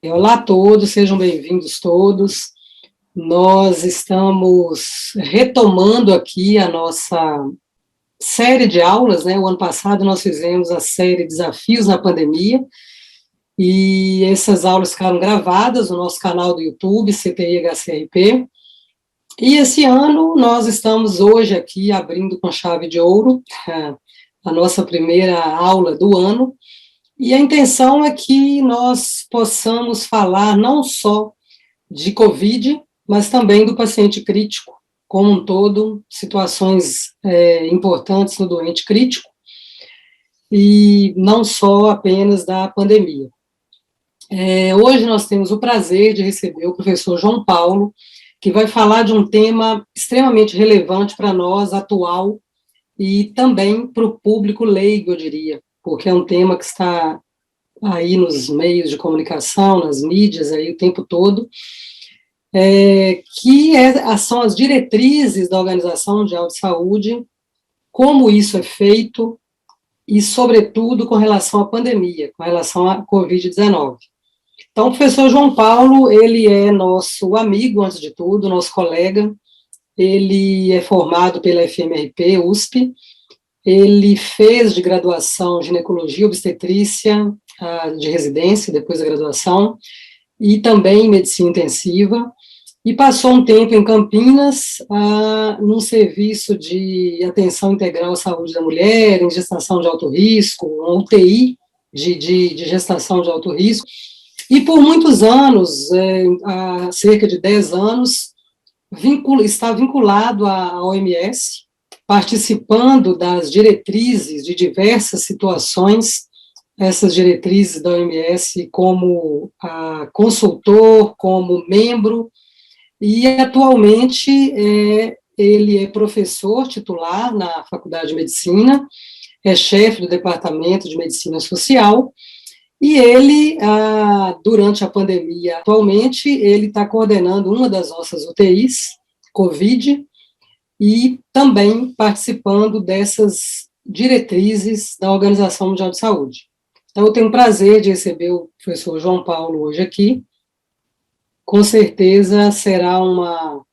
Olá a todos, sejam bem-vindos todos. Nós estamos retomando aqui a nossa série de aulas, né? O ano passado nós fizemos a série Desafios na Pandemia, e essas aulas ficaram gravadas no nosso canal do YouTube, CTI HCRP, e esse ano nós estamos hoje aqui abrindo com chave de ouro a nossa primeira aula do ano, e a intenção é que nós possamos falar não só de Covid, mas também do paciente crítico, como um todo, situações importantes no doente crítico, e não só apenas da pandemia. Hoje nós temos o prazer de receber o professor João Paulo, que vai falar de um tema extremamente relevante para nós, atual, e também para o público leigo, eu diria, porque é um tema que está aí nos meios de comunicação, nas mídias, aí o tempo todo, são as diretrizes da Organização Mundial de Saúde, como isso é feito, e, sobretudo, com relação à pandemia, com relação à Covid-19. Então, o professor João Paulo, ele é nosso amigo, antes de tudo, nosso colega, ele é formado pela FMRP, USP, ele fez de graduação ginecologia obstetrícia, de residência, depois da graduação, e também medicina intensiva, e passou um tempo em Campinas, num serviço de atenção integral à saúde da mulher, em gestação de alto risco, um UTI de gestação de alto risco, e por muitos anos, há cerca de 10 anos, está vinculado à OMS, participando das diretrizes de diversas situações, essas diretrizes da OMS como consultor, como membro, e atualmente ele é professor titular na Faculdade de Medicina, é chefe do Departamento de Medicina Social, e ele, durante a pandemia, atualmente, ele está coordenando uma das nossas UTIs, Covid, e também participando dessas diretrizes da Organização Mundial de Saúde. Então, eu tenho o prazer de receber o professor João Paulo hoje aqui. Com certeza será uma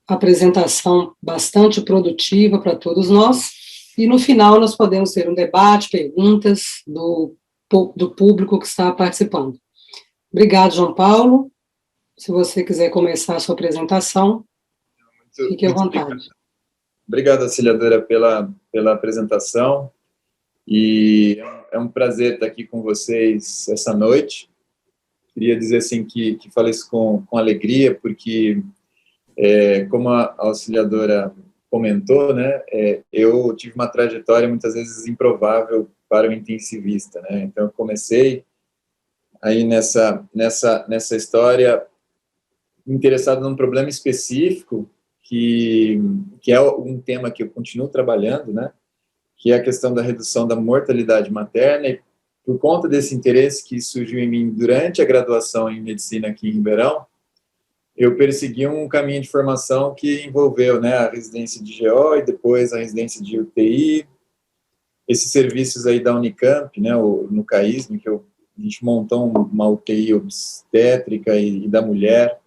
apresentação bastante produtiva para todos nós, e no final nós podemos ter um debate, perguntas do público que está participando. Obrigado, João Paulo. Se você quiser começar a sua apresentação, fique à vontade. Obrigado, auxiliadora, pela apresentação, e é um prazer estar aqui com vocês essa noite. Queria dizer assim que falei isso com alegria, porque, como a auxiliadora comentou, né, eu tive uma trajetória muitas vezes improvável para o intensivista, né, então eu comecei aí nessa história interessado num problema específico, que é um tema que eu continuo trabalhando, né, que é a questão da redução da mortalidade materna, e por conta desse interesse que surgiu em mim durante a graduação em medicina aqui em Ribeirão, eu persegui um caminho de formação que envolveu, né, a residência de GO e depois a residência de UTI, esses serviços aí da Unicamp, né, no CAISM, que a gente montou uma UTI obstétrica e da mulher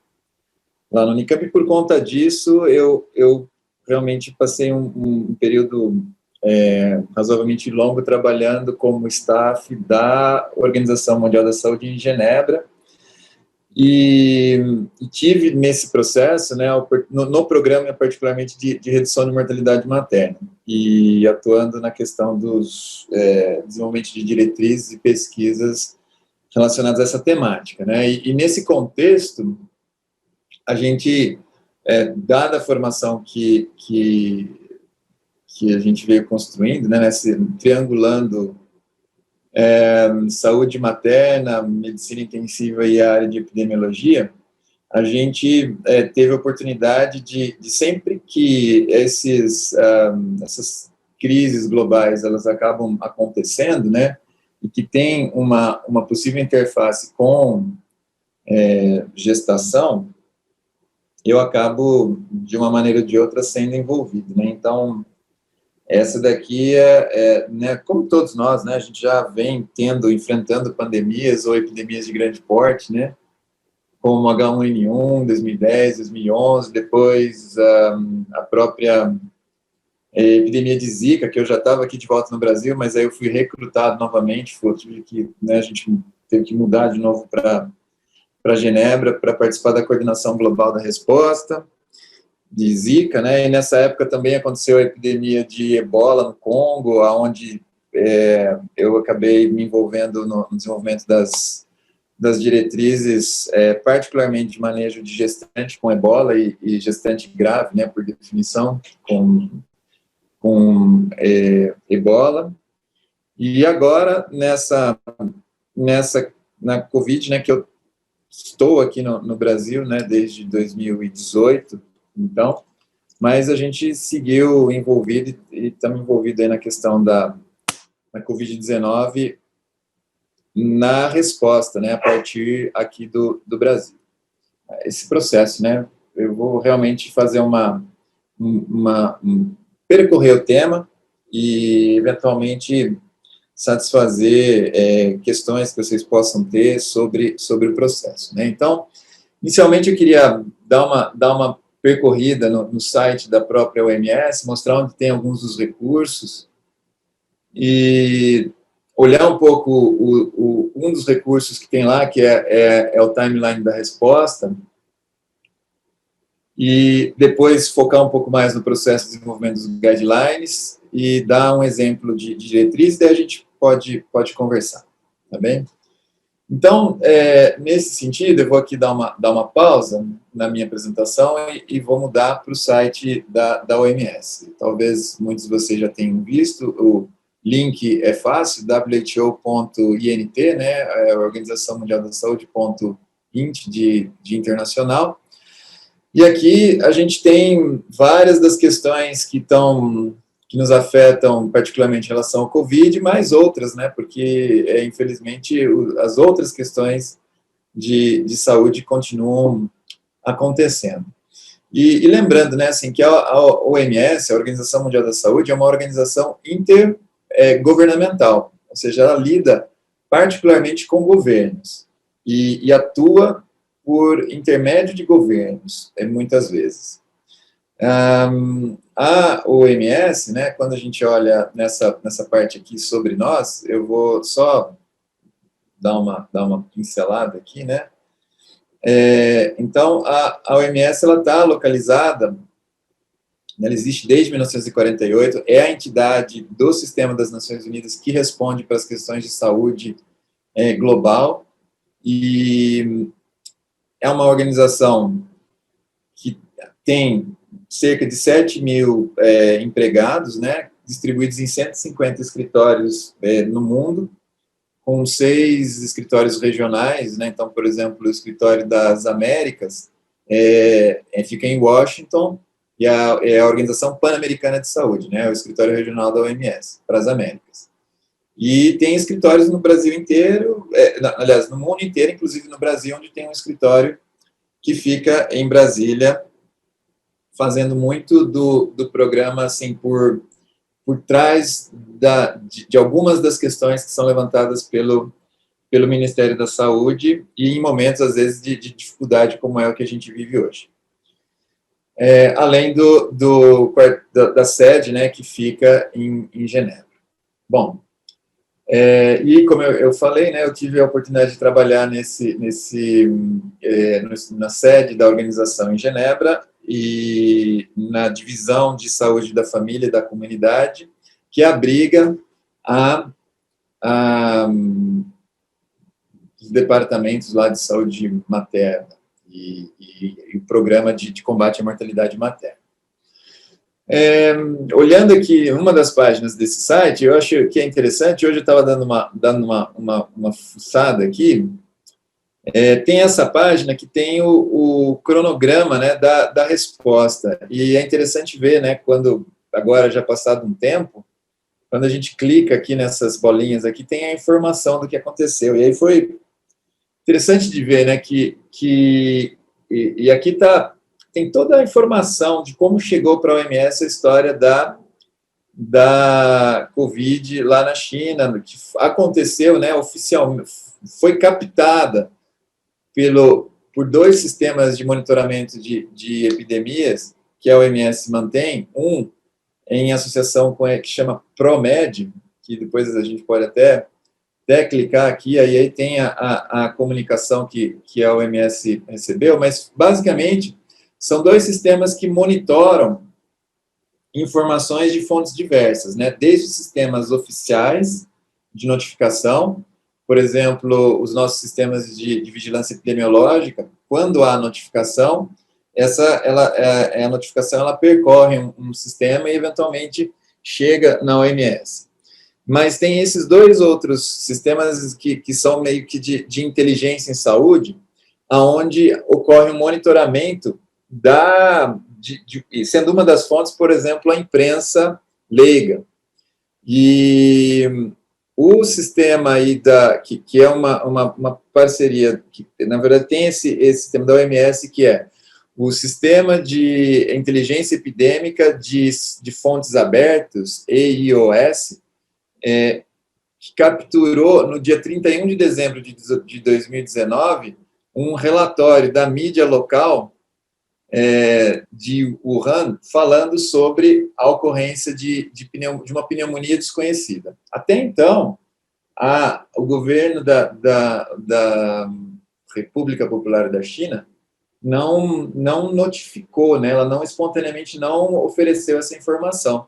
lá no Unicamp, e por conta disso eu realmente passei um período razoavelmente longo trabalhando como staff da Organização Mundial da Saúde em Genebra, e tive nesse processo, né, no programa particularmente de redução de mortalidade materna, e atuando na questão dos desenvolvimento de diretrizes e pesquisas relacionadas a essa temática, né, e nesse contexto, a gente, dada a formação que a gente veio construindo, né, triangulando saúde materna, medicina intensiva e a área de epidemiologia, a gente teve a oportunidade de sempre que essas crises globais elas acabam acontecendo, né, e que tem uma possível interface com gestação, eu acabo, de uma maneira ou de outra, sendo envolvido, né? Então, Essa daqui né, como todos nós, né, a gente já vem enfrentando pandemias ou epidemias de grande porte, né, como H1N1, 2010, 2011, depois a própria epidemia de Zika, que eu já estava aqui de volta no Brasil, mas aí eu fui recrutado novamente, né, a gente teve que mudar de novo para Genebra para participar da coordenação global da resposta de Zika, né? E nessa época também aconteceu a epidemia de Ebola no Congo, aonde eu acabei me envolvendo no desenvolvimento das diretrizes, particularmente de manejo de gestante com Ebola e gestante grave, né, por definição, com Ebola. E agora, na Covid, né, que eu estou aqui no Brasil, né, desde 2018, então, mas a gente seguiu envolvido e estamos envolvidos aí na questão da Covid-19 na resposta, né, a partir aqui do Brasil. Esse processo, né, eu vou realmente fazer percorrer o tema e, eventualmente, satisfazer questões que vocês possam ter sobre o processo, né? Então, inicialmente eu queria dar uma percorrida no site da própria OMS, mostrar onde tem alguns dos recursos e olhar um pouco um dos recursos que tem lá, que é o timeline da resposta, e depois focar um pouco mais no processo de desenvolvimento dos guidelines e dar um exemplo de diretriz, daí a gente pode conversar, tá bem? Então, nesse sentido, eu vou aqui dar uma pausa na minha apresentação e vou mudar para o site da OMS. Talvez muitos de vocês já tenham visto, o link é fácil, who.int, né, a Organização Mundial da Saúde.int de internacional. E aqui a gente tem várias das questões que nos afetam particularmente em relação ao Covid, mas outras, né, porque, infelizmente, as outras questões de saúde continuam acontecendo. E lembrando, né, assim, que a OMS, a Organização Mundial da Saúde, é uma organização intergovernamental, ou seja, ela lida particularmente com governos e atua por intermédio de governos, muitas vezes. A OMS, né, quando a gente olha nessa parte aqui sobre nós, eu vou só dar uma pincelada aqui, né? Então, a OMS ela está localizada, ela existe desde 1948, é a entidade do Sistema das Nações Unidas que responde para as questões de saúde global, e é uma organização que tem cerca de 7 mil empregados, né, distribuídos em 150 escritórios no mundo, com 6 escritórios regionais, né? Então, por exemplo, o escritório das Américas fica em Washington, e é a Organização Pan-Americana de Saúde, né, o escritório regional da OMS para as Américas. E tem escritórios no Brasil inteiro, aliás, no mundo inteiro, inclusive no Brasil, onde tem um escritório que fica em Brasília, fazendo muito do programa, assim, por trás de algumas das questões que são levantadas pelo Ministério da Saúde e em momentos, às vezes, de dificuldade, como é o que a gente vive hoje. Além da sede, né, que fica em Genebra. Bom, e como eu falei, né, eu tive a oportunidade de trabalhar na sede da organização em Genebra e na divisão de saúde da família e da comunidade, que abriga os departamentos lá de saúde materna e o programa de combate à mortalidade materna. Olhando aqui uma das páginas desse site, eu acho que é interessante. Hoje eu estava dando uma fuçada aqui. Tem essa página que tem o cronograma, né, da resposta, e é interessante ver, né, quando agora já passado um tempo, quando a gente clica aqui nessas bolinhas aqui, tem a informação do que aconteceu, e aí foi interessante de ver, né, e aqui tem toda a informação de como chegou para a OMS a história da Covid lá na China, que aconteceu, né, oficialmente, foi captada por dois sistemas de monitoramento de epidemias que a OMS mantém, um em associação com que chama ProMed, que depois a gente pode até clicar aqui, aí tem a comunicação que a OMS recebeu, mas basicamente são dois sistemas que monitoram informações de fontes diversas, né? Desde sistemas oficiais de notificação, por exemplo, os nossos sistemas de vigilância epidemiológica, quando há notificação, a notificação ela percorre um sistema e eventualmente chega na OMS. Mas tem esses dois outros sistemas que são meio que de inteligência em saúde, aonde ocorre um monitoramento sendo uma das fontes, por exemplo, a imprensa leiga. E o sistema aí que é uma parceria, que na verdade tem esse sistema da OMS, que é o Sistema de Inteligência Epidêmica de Fontes Abertas, EIOS, que capturou no dia 31 de dezembro de 2019 um relatório da mídia local de Wuhan, falando sobre a ocorrência de uma pneumonia desconhecida. Até então, o governo da República Popular da China não notificou, né? Ela não espontaneamente não ofereceu essa informação.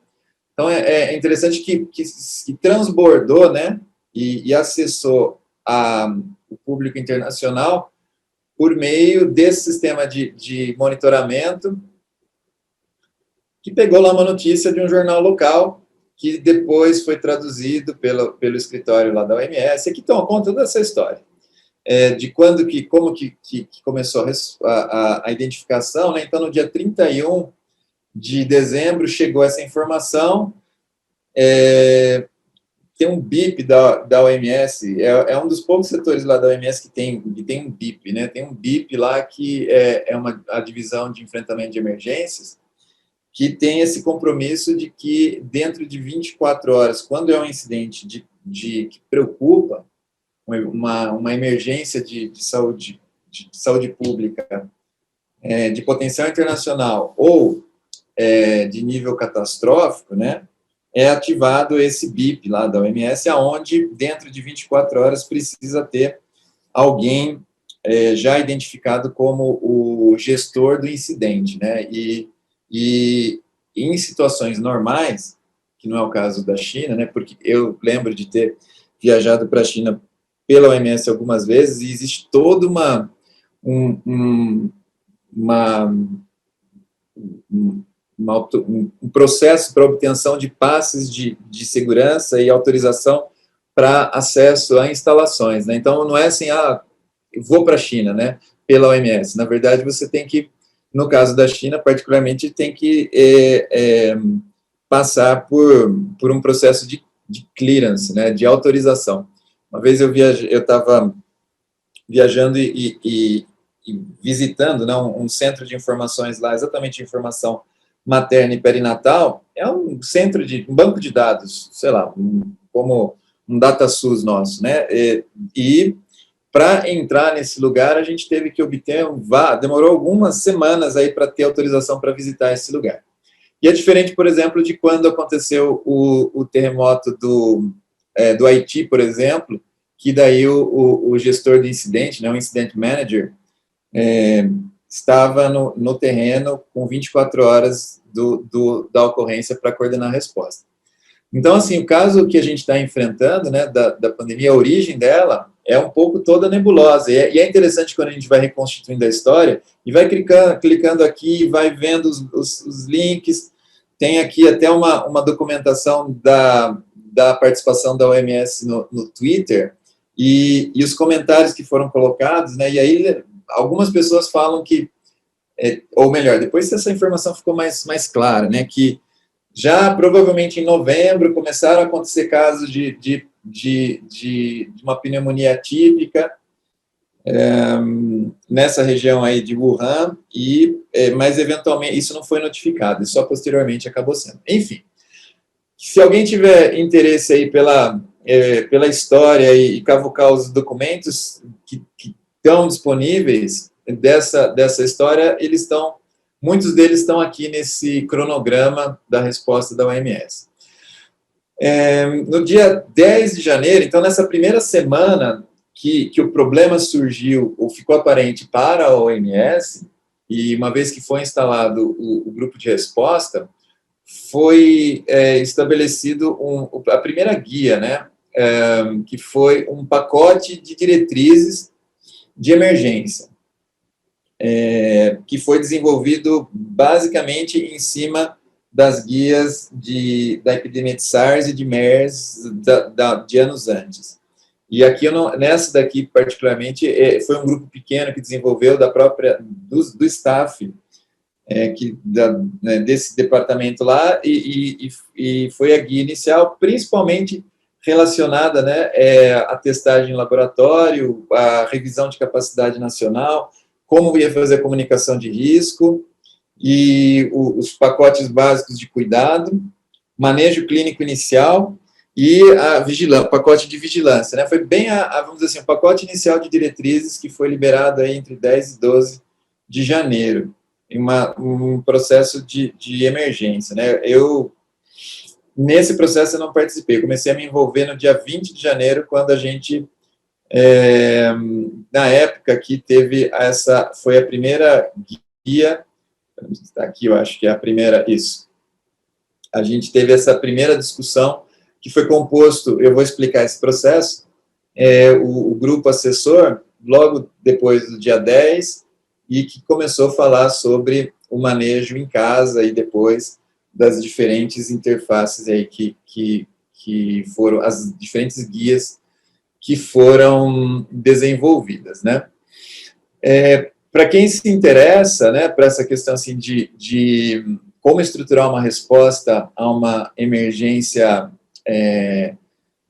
Então, é interessante que transbordou, né? E acessou o público internacional por meio desse sistema de monitoramento, que pegou lá uma notícia de um jornal local, que depois foi traduzido pelo escritório lá da OMS, que toma conta dessa história, de como que começou a identificação, né? Então, no dia 31 de dezembro, chegou essa informação, tem um BIP da OMS, é um dos poucos setores lá da OMS que tem um BIP, né? Tem um BIP lá que é a divisão de enfrentamento de emergências, que tem esse compromisso de que dentro de 24 horas, quando é um incidente que preocupa, uma emergência de saúde pública, de potencial internacional ou de nível catastrófico, né? É ativado esse BIP lá da OMS, aonde dentro de 24 horas precisa ter alguém já identificado como o gestor do incidente, né? E em situações normais, que não é o caso da China, né? Porque eu lembro de ter viajado para a China pela OMS algumas vezes e existe toda um processo para obtenção de passes de segurança e autorização para acesso a instalações, né? Então, não é assim, eu vou para a China, né, pela OMS. Na verdade, você tem que, no caso da China, particularmente, tem que passar por um processo de clearance, né, de autorização. Uma vez eu estava viajando e visitando, né, um centro de informações lá, exatamente de informação materna e perinatal, é um centro um banco de dados, sei lá, como um DataSUS nosso, né? E para entrar nesse lugar, a gente teve que obter demorou algumas semanas aí para ter autorização para visitar esse lugar. E é diferente, por exemplo, de quando aconteceu o terremoto do Haiti, por exemplo, que daí o gestor de incidente, né, o incident manager, estava no terreno com 24 horas da ocorrência para coordenar a resposta. Então, assim, o caso que a gente está enfrentando, né, da pandemia, a origem dela é um pouco toda nebulosa, e é interessante quando a gente vai reconstituindo a história, e vai clicando aqui, vai vendo os links, tem aqui até uma documentação da participação da OMS no Twitter, e os comentários que foram colocados, né, e aí algumas pessoas falam que, ou melhor, depois essa informação ficou mais clara, né, que já provavelmente em novembro começaram a acontecer casos de uma pneumonia atípica nessa região aí de Wuhan, mas eventualmente isso não foi notificado, e só posteriormente acabou sendo. Enfim, Se alguém tiver interesse aí pela história e cavucar os documentos que estão disponíveis dessa história, muitos deles estão aqui nesse cronograma da resposta da OMS. No dia 10 de janeiro, então nessa primeira semana que o problema surgiu ou ficou aparente para a OMS, e uma vez que foi instalado o grupo de resposta, foi estabelecido a primeira guia, né, que foi um pacote de diretrizes de emergência, que foi desenvolvido basicamente em cima das guias da epidemia de SARS e de MERS de anos antes. E aqui, nessa daqui particularmente, foi um grupo pequeno que desenvolveu do staff desse departamento lá, e foi a guia inicial, principalmente relacionada, né, à testagem em laboratório, à revisão de capacidade nacional, como ia fazer a comunicação de risco, e os pacotes básicos de cuidado, manejo clínico inicial e o pacote de vigilância, né? Foi bem, vamos dizer assim, o pacote inicial de diretrizes que foi liberado aí entre 10 e 12 de janeiro, em um processo de emergência, né? Nesse processo eu não participei, comecei a me envolver no dia 20 de janeiro, quando a gente, na época que foi a primeira guia, está aqui, eu acho que é a primeira, isso. A gente teve essa primeira discussão, que foi composto, eu vou explicar esse processo, o grupo assessor, logo depois do dia 10, e que começou a falar sobre o manejo em casa, e depois das diferentes interfaces aí que foram, as diferentes guias que foram desenvolvidas, né? Para quem se interessa, né, para essa questão assim, de como estruturar uma resposta a uma emergência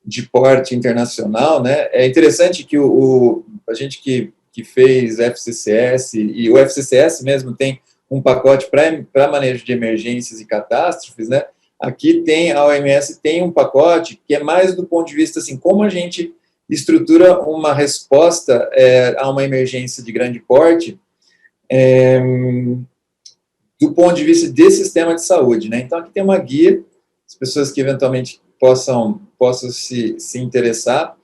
de porte internacional, né, é interessante que a gente que fez FCCS, e o FCCS mesmo tem um pacote para manejo de emergências e catástrofes, né, aqui a OMS tem um pacote que é mais do ponto de vista, assim, como a gente estrutura uma resposta a uma emergência de grande porte, do ponto de vista desse sistema de saúde, né? Então, aqui tem uma guia, as pessoas que eventualmente possam se interessar,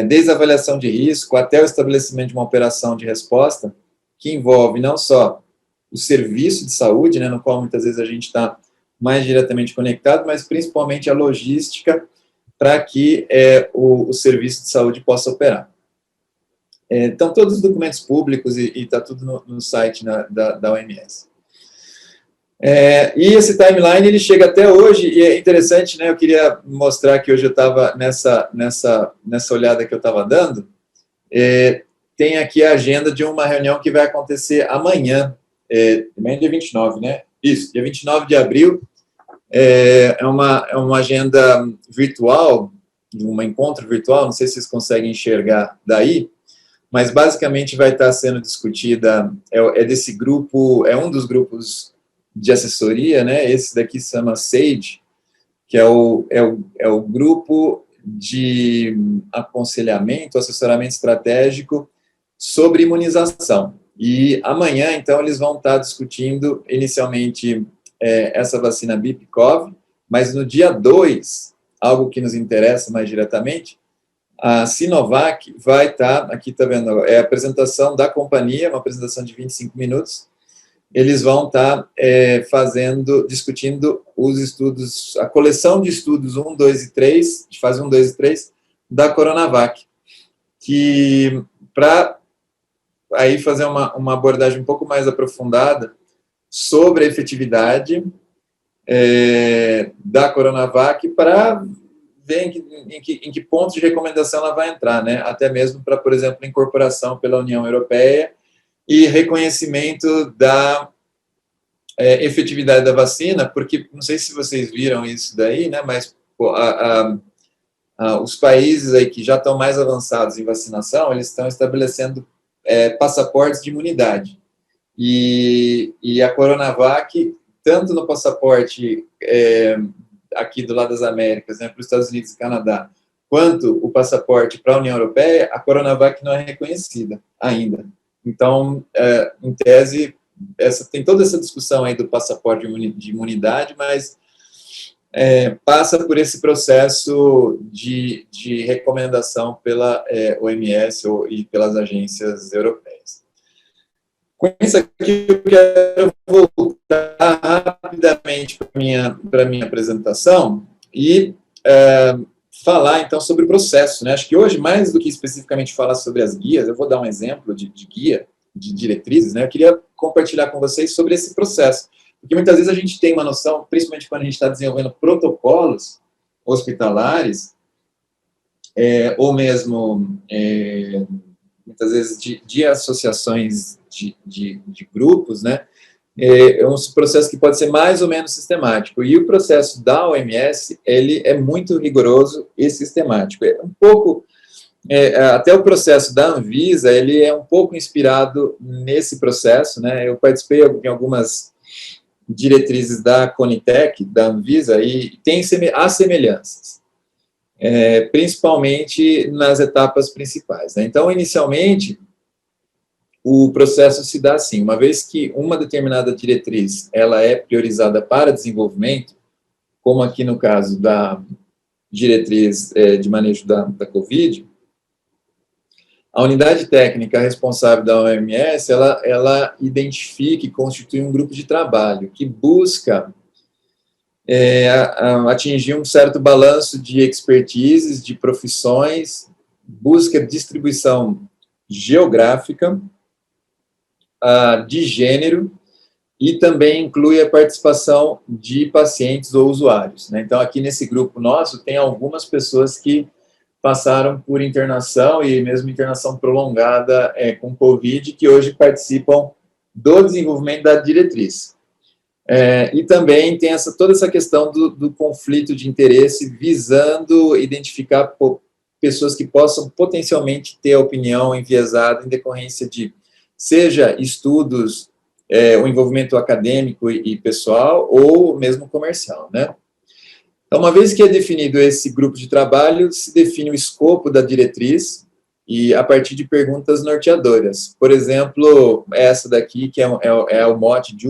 desde a avaliação de risco até o estabelecimento de uma operação de resposta, que envolve não só o serviço de saúde, né, no qual muitas vezes a gente está mais diretamente conectado, mas principalmente a logística para que o serviço de saúde possa operar. Então, todos os documentos públicos, e está tudo no site da OMS. E esse timeline, ele chega até hoje, e é interessante, né, eu queria mostrar que hoje eu estava nessa olhada que eu estava dando, tem aqui a agenda de uma reunião que vai acontecer amanhã, também é dia 29, né? Isso, dia 29 de abril, é uma agenda virtual, um encontro virtual, não sei se vocês conseguem enxergar daí, mas basicamente vai estar sendo discutida, desse grupo, é um dos grupos de assessoria, né? Esse daqui se chama SAGE, que é o grupo de aconselhamento, assessoramento estratégico sobre imunização. E amanhã, então, eles vão estar discutindo, inicialmente, essa vacina BIPCOV, mas no dia 2, algo que nos interessa mais diretamente, a Sinovac vai estar, aqui está vendo, a apresentação da companhia, uma apresentação de 25 minutos, eles vão estar discutindo os estudos, a coleção de estudos 1, 2 e 3, de fase 1, 2 e 3, da Coronavac, que para aí fazer uma abordagem um pouco mais aprofundada sobre a efetividade da Coronavac, para ver em que pontos de recomendação ela vai entrar, né? Até mesmo para, por exemplo, incorporação pela União Europeia e reconhecimento da efetividade da vacina, porque, não sei se vocês viram isso daí, né, mas os países aí que já estão mais avançados em vacinação, eles estão estabelecendo passaportes de imunidade. E a Coronavac, tanto no passaporte aqui do lado das Américas, né, para os Estados Unidos e Canadá, quanto o passaporte para a União Europeia, a Coronavac não é reconhecida ainda. Então, em tese, tem toda essa discussão aí do passaporte de imunidade, mas passa por esse processo de recomendação pela OMS e pelas agências europeias. Com isso aqui, eu quero voltar rapidamente para a minha apresentação e falar, então, sobre o processo, né? Acho que hoje, mais do que especificamente falar sobre as guias, eu vou dar um exemplo de guia, de diretrizes, né? Eu queria compartilhar com vocês sobre esse processo, porque muitas vezes a gente tem uma noção, principalmente quando a gente está desenvolvendo protocolos hospitalares, ou mesmo, muitas vezes, de associações de grupos, né? É um processo que pode ser mais ou menos sistemático. E o processo da OMS, ele é muito rigoroso e sistemático. É um pouco, até o processo da Anvisa, ele é um pouco inspirado nesse processo, né? Eu participei em algumas diretrizes da Conitec, da Anvisa, e há semelhanças, principalmente nas etapas principais, né? Então, inicialmente, o processo se dá assim: uma vez que uma determinada diretriz ela é priorizada para desenvolvimento, como aqui no caso da diretriz de manejo da COVID, a unidade técnica responsável da OMS, ela identifica e constitui um grupo de trabalho que busca atingir um certo balanço de expertises, de profissões, busca distribuição geográfica, de gênero, e também inclui a participação de pacientes ou usuários, né? Então, aqui nesse grupo nosso, tem algumas pessoas que passaram por internação, e mesmo internação prolongada com COVID, que hoje participam do desenvolvimento da diretriz. E também tem toda essa questão do conflito de interesse, visando identificar pessoas que possam potencialmente ter a opinião enviesada em decorrência de, seja estudos, o envolvimento acadêmico e pessoal, ou mesmo comercial, né? Então, uma vez que é definido esse grupo de trabalho, se define o escopo da diretriz, e a partir de perguntas norteadoras. Por exemplo, essa daqui, que é o mote de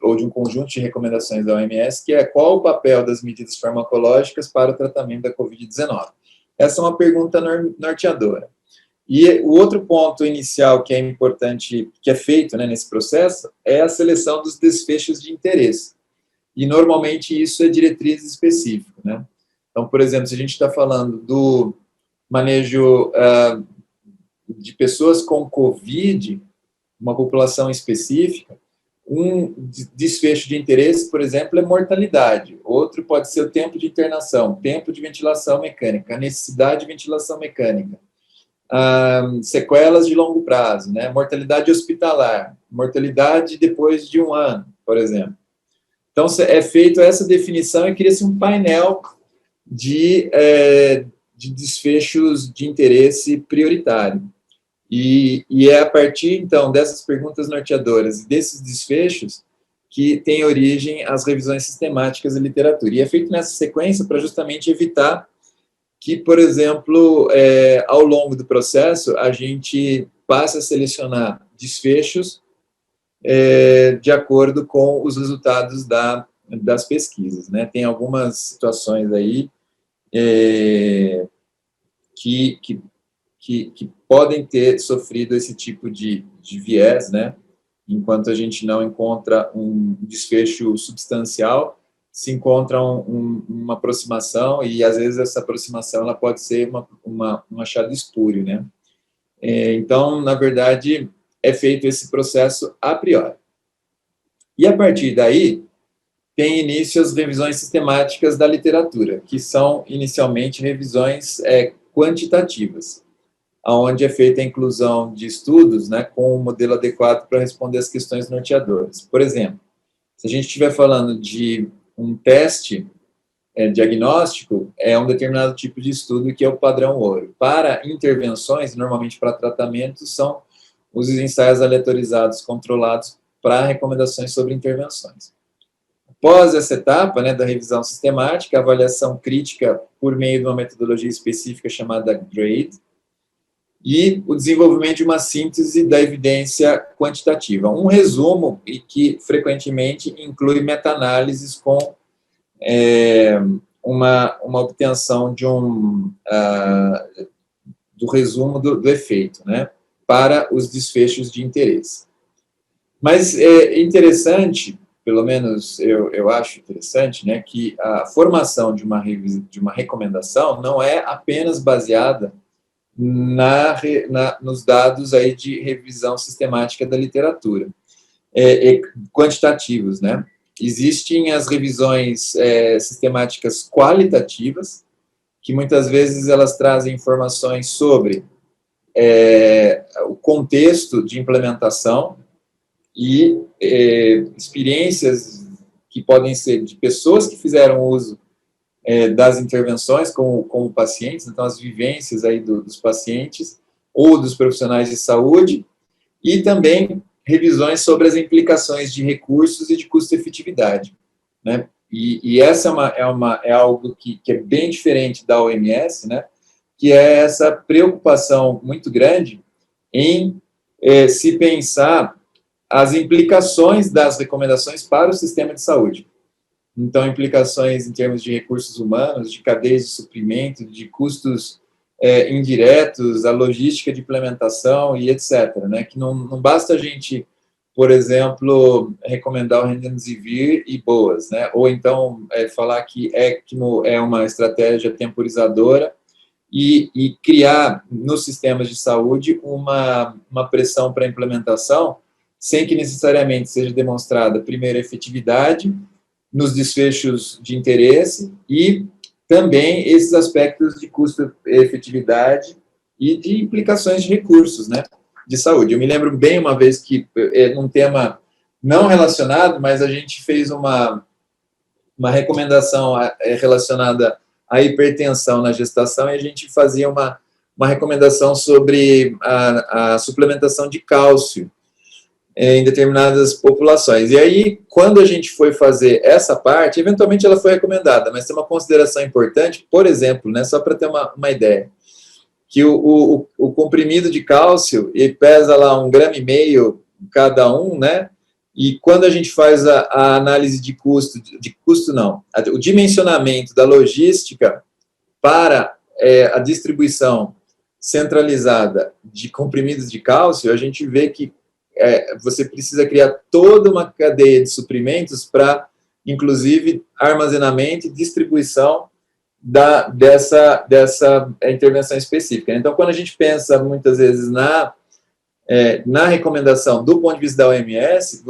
ou de um conjunto de recomendações da OMS, que é: qual o papel das medidas farmacológicas para o tratamento da COVID-19? Essa é uma pergunta norteadora. E o outro ponto inicial que é importante, que é feito, né, nesse processo, é a seleção dos desfechos de interesse. E, normalmente, isso é diretriz específica, né? Então, por exemplo, se a gente está falando do manejo de pessoas com COVID, uma população específica, um desfecho de interesse, por exemplo, é mortalidade. Outro pode ser o tempo de internação, tempo de ventilação mecânica, necessidade de ventilação mecânica, sequelas de longo prazo, né? Mortalidade hospitalar, mortalidade depois de 1 ano, por exemplo. Então, é feito essa definição e cria-se um painel de desfechos de interesse prioritário. E é a partir, então, dessas perguntas norteadoras e desses desfechos que tem origem as revisões sistemáticas da literatura. E é feito nessa sequência para justamente evitar que, por exemplo, ao longo do processo, a gente passe a selecionar desfechos de acordo com os resultados das pesquisas, né? Tem algumas situações aí que podem ter sofrido esse tipo de viés, né? Enquanto a gente não encontra um desfecho substancial, se encontra uma aproximação, e às vezes essa aproximação ela pode ser um achado espúrio, né? Então, na verdade, é feito esse processo a priori. E a partir daí, tem início as revisões sistemáticas da literatura, que são inicialmente revisões quantitativas, onde é feita a inclusão de estudos, né, com um modelo adequado para responder às questões norteadoras. Por exemplo, se a gente estiver falando de um teste diagnóstico, é um determinado tipo de estudo que é o padrão ouro. Para intervenções, normalmente para tratamentos, são os ensaios aleatorizados controlados para recomendações sobre intervenções. Após essa etapa, né, da revisão sistemática, avaliação crítica por meio de uma metodologia específica chamada GRADE, e o desenvolvimento de uma síntese da evidência quantitativa. Um resumo, e que frequentemente inclui meta-análises com uma obtenção de do resumo do efeito, né, para os desfechos de interesse. Mas é interessante, pelo menos eu acho interessante, né, que a formação de uma recomendação não é apenas baseada nos dados aí de revisão sistemática da literatura, quantitativos, né? Existem as revisões sistemáticas qualitativas, que muitas vezes elas trazem informações sobre o contexto de implementação e experiências que podem ser de pessoas que fizeram uso das intervenções como pacientes, então as vivências aí dos pacientes ou dos profissionais de saúde, e também revisões sobre as implicações de recursos e de custo-efetividade, né? E essa é algo que é bem diferente da OMS, né? Que é essa preocupação muito grande em se pensar as implicações das recomendações para o sistema de saúde. Então, implicações em termos de recursos humanos, de cadeias de suprimento, de custos indiretos, a logística de implementação e etc., né? Que não basta a gente, por exemplo, recomendar o Remdesivir e boas, né? Ou então falar que ECMO é uma estratégia temporizadora e criar nos sistemas de saúde uma pressão para a implementação sem que necessariamente seja demonstrada, primeiro, a efetividade nos desfechos de interesse e também esses aspectos de custo-efetividade e de implicações de recursos, né, de saúde. Eu me lembro bem uma vez que, num tema não relacionado, mas a gente fez uma recomendação relacionada à hipertensão na gestação e a gente fazia uma recomendação sobre a suplementação de cálcio em determinadas populações. E aí, quando a gente foi fazer essa parte, eventualmente ela foi recomendada, mas tem uma consideração importante, por exemplo, né, só para ter uma ideia, que o comprimido de cálcio, ele pesa lá 1,5 gramas cada um, né, e quando a gente faz a análise de custo não, o dimensionamento da logística para a distribuição centralizada de comprimidos de cálcio, a gente vê que você precisa criar toda uma cadeia de suprimentos para, inclusive, armazenamento e distribuição dessa intervenção específica. Então, quando a gente pensa, muitas vezes, na recomendação do ponto de vista da OMS,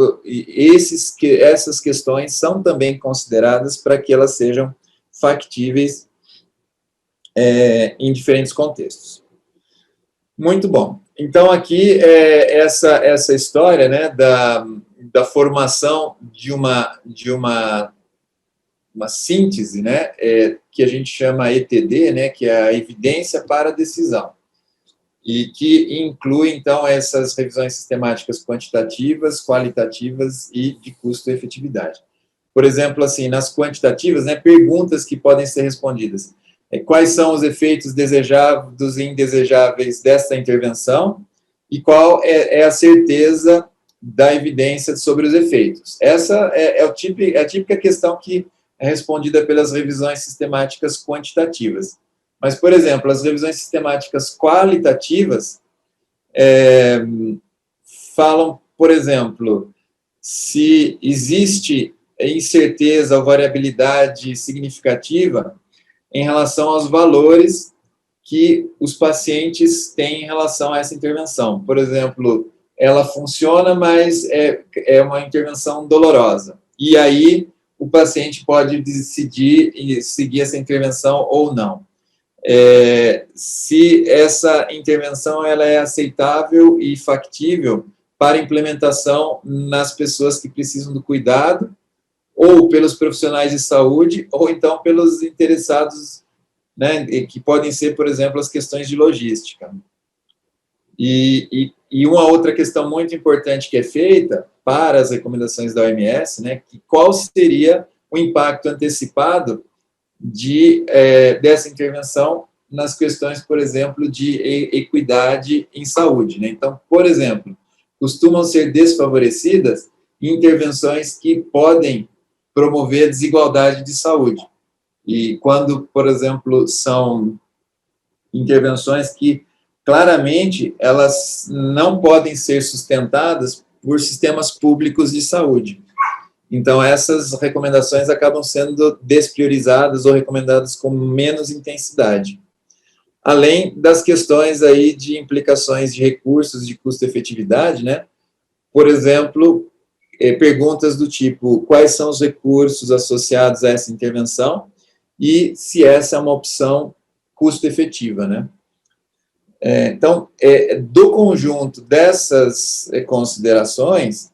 essas questões são também consideradas para que elas sejam factíveis em diferentes contextos. Muito bom. Então, aqui essa história, né, da formação de uma síntese, né, que a gente chama ETD, né, que é a evidência para a decisão, e que inclui, então, essas revisões sistemáticas quantitativas, qualitativas e de custo-efetividade. Por exemplo, assim, nas quantitativas, né, perguntas que podem ser respondidas. Quais são os efeitos desejáveis e indesejáveis dessa intervenção e qual é a certeza da evidência sobre os efeitos. Essa é a típica questão que é respondida pelas revisões sistemáticas quantitativas. Mas, por exemplo, as revisões sistemáticas qualitativas falam, por exemplo, se existe incerteza ou variabilidade significativa em relação aos valores que os pacientes têm em relação a essa intervenção. Por exemplo, ela funciona, mas é uma intervenção dolorosa. E aí, o paciente pode decidir seguir essa intervenção ou não. Se essa intervenção ela é aceitável e factível para implementação nas pessoas que precisam do cuidado, ou pelos profissionais de saúde, ou então pelos interessados, né, que podem ser, por exemplo, as questões de logística. E uma outra questão muito importante que é feita para as recomendações da OMS, né, que qual seria o impacto antecipado dessa intervenção nas questões, por exemplo, de equidade em saúde, né? Então, por exemplo, costumam ser desfavorecidas intervenções que podem promover a desigualdade de saúde. E quando, por exemplo, são intervenções que claramente elas não podem ser sustentadas por sistemas públicos de saúde. Então, essas recomendações acabam sendo despriorizadas ou recomendadas com menos intensidade. Além das questões aí de implicações de recursos, de custo-efetividade, né? Por exemplo, perguntas do tipo, quais são os recursos associados a essa intervenção e se essa é uma opção custo-efetiva, né? Então, do conjunto dessas considerações,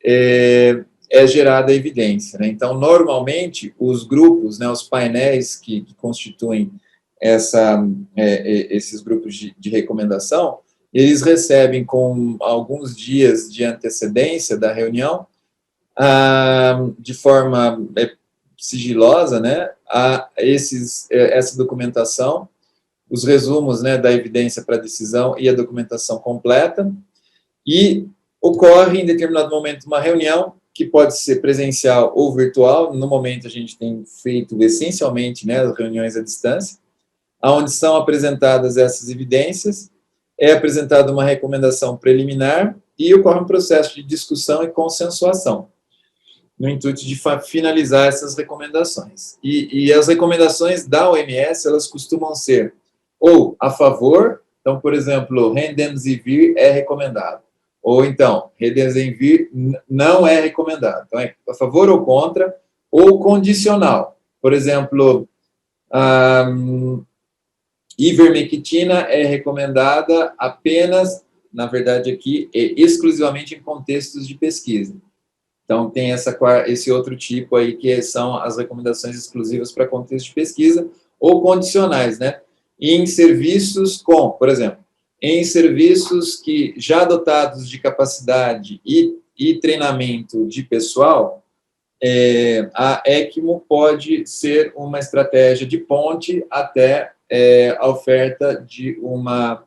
é gerada a evidência, né? Então, normalmente, os grupos, né, os painéis que constituem esses grupos de recomendação, eles recebem com alguns dias de antecedência da reunião, de forma sigilosa, né, essa documentação, os resumos, né, da evidência para a decisão e a documentação completa, e ocorre em determinado momento uma reunião que pode ser presencial ou virtual. No momento a gente tem feito essencialmente, né, reuniões à distância, onde são apresentadas essas evidências, é apresentada uma recomendação preliminar e ocorre um processo de discussão e consensuação, no intuito de finalizar essas recomendações. E as recomendações da OMS, elas costumam ser ou a favor, então, por exemplo, Remdesivir é recomendado, ou então, Remdesivir não é recomendado. Então, é a favor ou contra, ou condicional. Por exemplo, ivermectina é recomendada apenas, na verdade aqui, exclusivamente em contextos de pesquisa. Então, tem esse outro tipo aí, que são as recomendações exclusivas para contexto de pesquisa, ou condicionais, né? Em serviços por exemplo, em serviços que já dotados de capacidade e treinamento de pessoal, a ECMO pode ser uma estratégia de ponte até a oferta de uma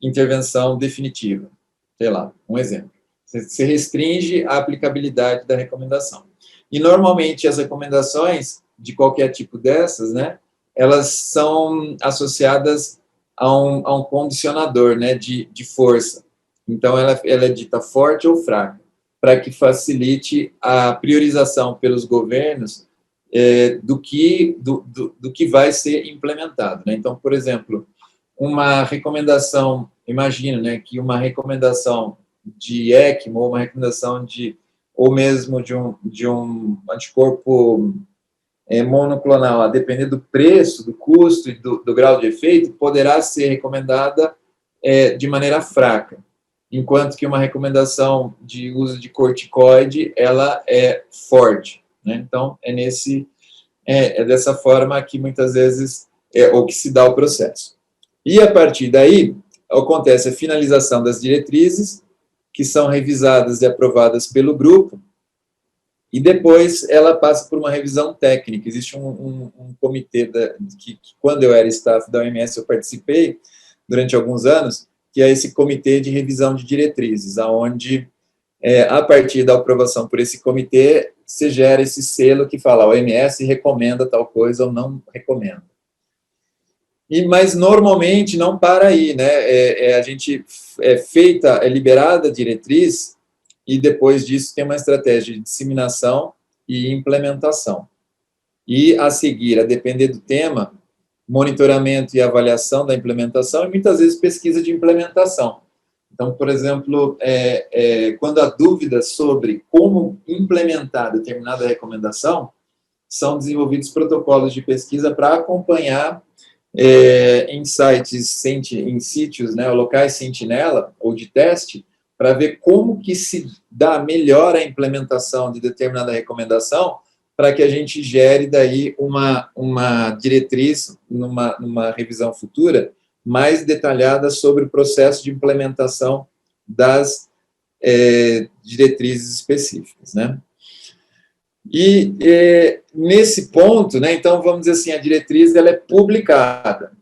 intervenção definitiva. Sei lá, um exemplo. Você restringe a aplicabilidade da recomendação. E, normalmente, as recomendações de qualquer tipo dessas, né, elas são associadas a um condicionador, né, de força. Então, ela é dita forte ou fraca, para que facilite a priorização pelos governos do que vai ser implementado, né? Um por exemplo, uma recomendação, imagina, né, que uma recomendação de ECMO, ou uma recomendação ou mesmo de um anticorpo monoclonal, a depender do preço, do custo e do grau de efeito, poderá ser recomendada de maneira fraca, enquanto que uma recomendação de uso de corticoide, ela é forte, né? Então, é dessa forma que muitas vezes o que se dá o processo. E a partir daí, acontece a finalização das diretrizes, que são revisadas e aprovadas pelo grupo, e depois ela passa por uma revisão técnica. Existe um comitê que, quando eu era staff da OMS, eu participei durante alguns anos, que é esse comitê de revisão de diretrizes, onde, a partir da aprovação por esse comitê, se gera esse selo que fala, a OMS recomenda tal coisa ou não recomenda. Mas, normalmente, não para aí, né? A gente é liberada a diretriz, e depois disso tem uma estratégia de disseminação e implementação. E, a seguir, a depender do tema, monitoramento e avaliação da implementação, e muitas vezes pesquisa de implementação. Então, por exemplo, quando há dúvidas sobre como implementar determinada recomendação, são desenvolvidos protocolos de pesquisa para acompanhar em sítios, né, locais sentinela ou de teste, para ver como que se dá melhor a implementação de determinada recomendação, para que a gente gere daí uma diretriz, numa revisão futura, mais detalhada sobre o processo de implementação das diretrizes específicas, né? E nesse ponto, né, então, vamos dizer assim, a diretriz ela é publicada.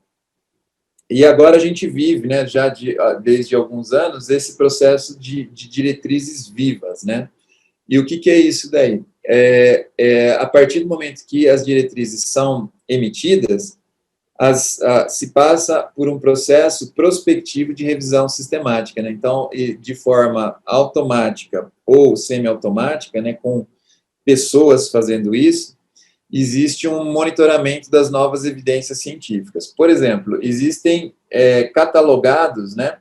E agora a gente vive, né, já desde alguns anos, esse processo de diretrizes vivas, né? E o que é isso daí? A partir do momento que as diretrizes são emitidas, se passa por um processo prospectivo de revisão sistemática, né? Então, de forma automática ou semiautomática, né, com pessoas fazendo isso, existe um monitoramento das novas evidências científicas. Por exemplo, existem catalogados, né,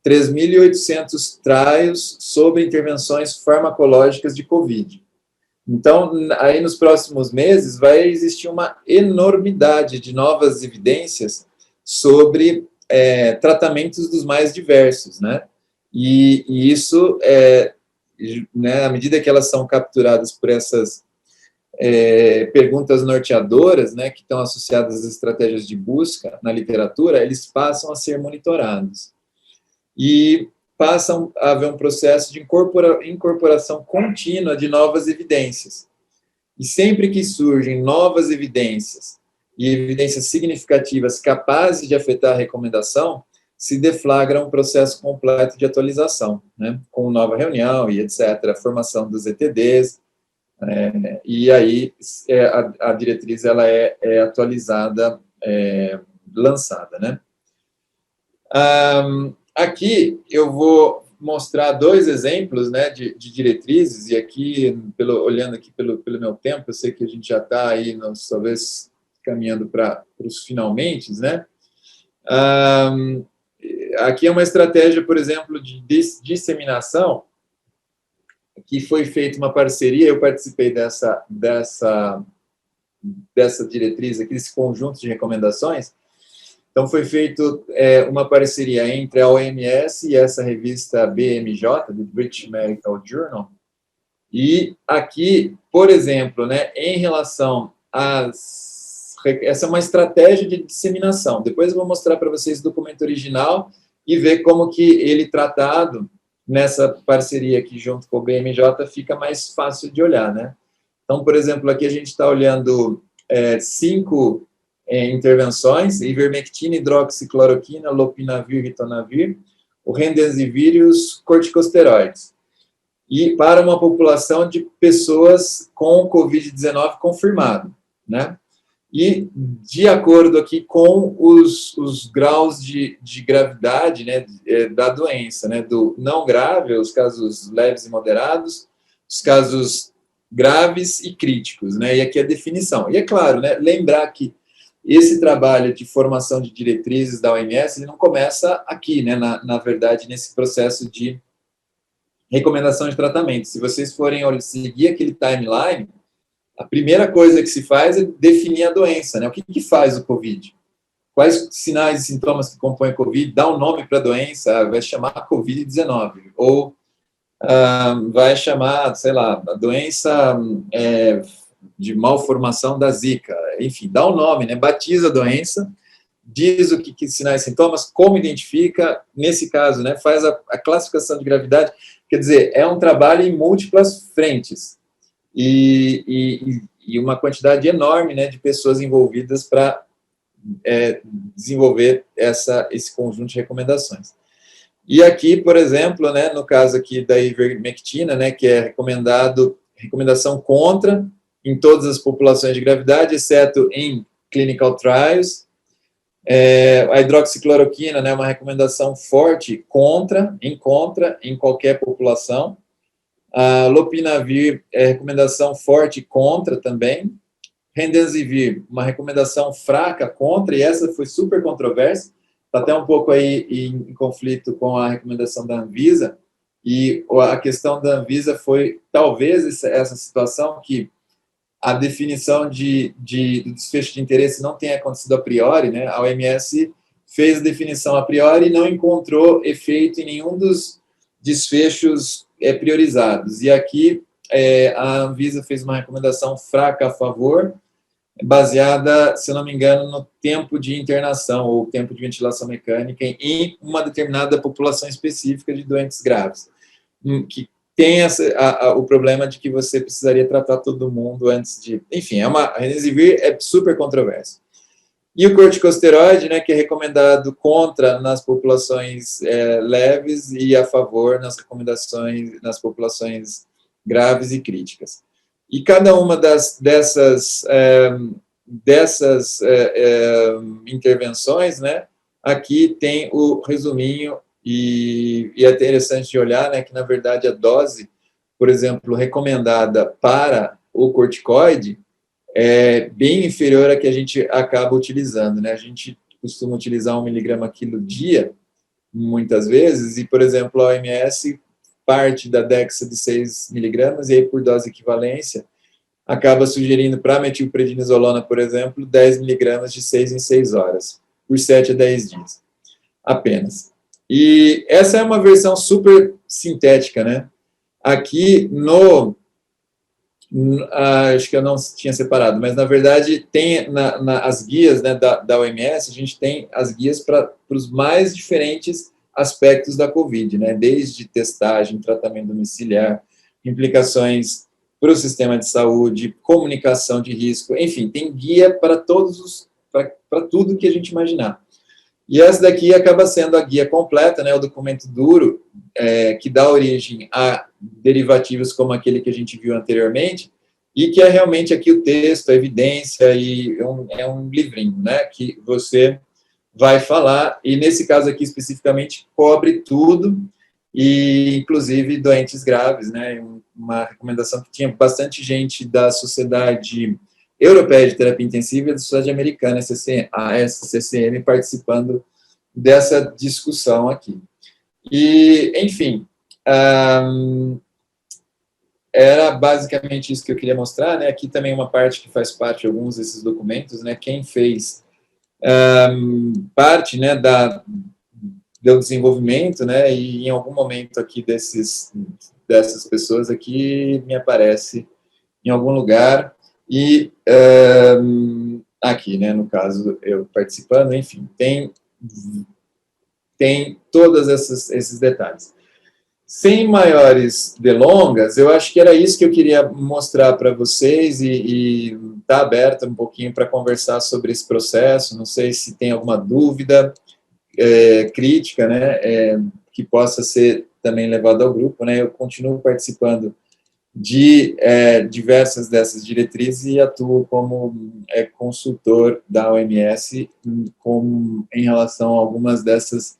3.800 trials sobre intervenções farmacológicas de COVID. Então, aí nos próximos meses vai existir uma enormidade de novas evidências sobre tratamentos dos mais diversos, né? E isso, né, à medida que elas são capturadas por essas perguntas norteadoras, né, que estão associadas às estratégias de busca na literatura, eles passam a ser monitorados. E passam a haver um processo de incorporação contínua de novas evidências. E sempre que surgem novas evidências, e evidências significativas capazes de afetar a recomendação, se deflagra um processo completo de atualização, né, com nova reunião e etc., a formação dos ETDs, e aí a diretriz ela é atualizada, lançada, né. Aqui eu vou mostrar dois exemplos, né, de diretrizes, e aqui, olhando aqui pelo meu tempo, eu sei que a gente já está aí, talvez, caminhando para os finalmente, né. Aqui é uma estratégia, por exemplo, de disseminação, que foi feita uma parceria, eu participei dessa diretriz aqui, desse conjunto de recomendações. Então, foi feita uma parceria entre a OMS e essa revista BMJ, do British Medical Journal. E aqui, por exemplo, né, em relação essa é uma estratégia de disseminação. Depois eu vou mostrar para vocês o documento original e ver como que ele tratado nessa parceria aqui junto com o BMJ fica mais fácil de olhar, né? Então, por exemplo, aqui a gente está olhando 5 intervenções: ivermectina, hidroxicloroquina, lopinavir, ritonavir, o remdesivir e os corticosteroides. E para uma população de pessoas com Covid-19 confirmado, né? E de acordo aqui com os graus de gravidade, né, da doença, né, do não grave, os casos leves e moderados, os casos graves e críticos, né? E aqui a definição. E é claro, né, lembrar que esse trabalho de formação de diretrizes da OMS, ele não começa aqui, né, na verdade, nesse processo de recomendação de tratamento. Se vocês forem seguir aquele timeline, a primeira coisa que se faz é definir a doença, né? O que faz o COVID? Quais sinais e sintomas que compõem o COVID? Dá um nome para a doença, vai chamar COVID-19, ou vai chamar, sei lá, a doença de malformação da Zika, enfim, dá um nome, né? Batiza a doença, diz o que sinais e sintomas, como identifica, nesse caso, né? Faz a classificação de gravidade, quer dizer, é um trabalho em múltiplas frentes, e uma quantidade enorme, né, de pessoas envolvidas para desenvolver esse conjunto de recomendações. E aqui, por exemplo, né, no caso aqui da ivermectina, né, que é recomendação contra em todas as populações de gravidade, exceto em clinical trials. A hidroxicloroquina, né, uma recomendação forte em qualquer população. A lopinavir é recomendação forte contra também. Remdesivir, uma recomendação fraca contra, e essa foi super controversa, está até um pouco aí em conflito com a recomendação da Anvisa, e a questão da Anvisa foi, talvez, essa situação que a definição do desfecho de interesse não tenha acontecido a priori, né? A OMS fez a definição a priori e não encontrou efeito em nenhum dos desfechos priorizados. E aqui a Anvisa fez uma recomendação fraca a favor baseada, se eu não me engano, no tempo de internação ou tempo de ventilação mecânica em uma determinada população específica de doentes graves, que tem o problema de que você precisaria tratar todo mundo antes de... Enfim, Remdesivir é super controverso. E o corticosteroide, né, que é recomendado contra nas populações leves e a favor nas recomendações nas populações graves e críticas. E cada uma dessas intervenções, né, aqui tem o resuminho, e é interessante de olhar, né, que, na verdade, a dose, por exemplo, recomendada para o corticoide é bem inferior à que a gente acaba utilizando, né? A gente costuma utilizar 1 miligrama quilo dia, muitas vezes, e, por exemplo, a OMS parte da Dexa de 6 miligramas, e aí, por dose equivalência, acaba sugerindo para a metilprednisolona, por exemplo, 10 miligramas de 6 em 6 horas, por 7 a 10 dias, apenas. E essa é uma versão super sintética, né? Aqui acho que eu não tinha separado, mas, na verdade, tem as guias, né, da OMS, a gente tem as guias para os mais diferentes aspectos da COVID, né, desde testagem, tratamento domiciliar, implicações para o sistema de saúde, comunicação de risco, enfim, tem guia para para tudo que a gente imaginar. E essa daqui acaba sendo a guia completa, né, o documento duro, que dá origem a derivativos como aquele que a gente viu anteriormente, e que é realmente aqui o texto, a evidência, e é um livrinho, né, que você vai falar, e nesse caso aqui especificamente cobre tudo, e inclusive doentes graves, né, uma recomendação que tinha bastante gente da Sociedade Europeia de Terapia Intensiva e da Sociedade Americana, a SCCM, participando dessa discussão aqui. E, enfim, era basicamente isso que eu queria mostrar, né? Aqui também uma parte que faz parte de alguns desses documentos, né? Quem fez parte, né, do desenvolvimento, né? E em algum momento aqui dessas pessoas aqui me aparece em algum lugar, e aqui, né, no caso, eu participando, enfim, tem todos esses detalhes. Sem maiores delongas, eu acho que era isso que eu queria mostrar para vocês, e tá aberta um pouquinho para conversar sobre esse processo. Não sei se tem alguma dúvida, crítica, né, que possa ser também levada ao grupo, né. Eu continuo participando de diversas dessas diretrizes e atuo como consultor da OMS em relação a algumas dessas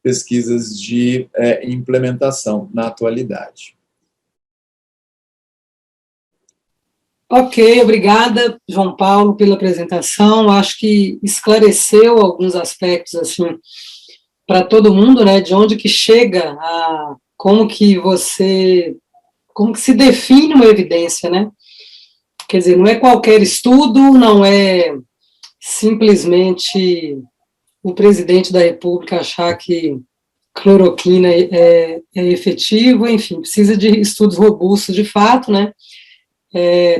pesquisas de implementação na atualidade. Ok, obrigada, João Paulo, pela apresentação. Acho que esclareceu alguns aspectos, assim, para todo mundo, né, de onde que chega como que se define uma evidência, né? Quer dizer, não é qualquer estudo, não é simplesmente o presidente da República achar que cloroquina é efetivo, enfim, precisa de estudos robustos de fato, né?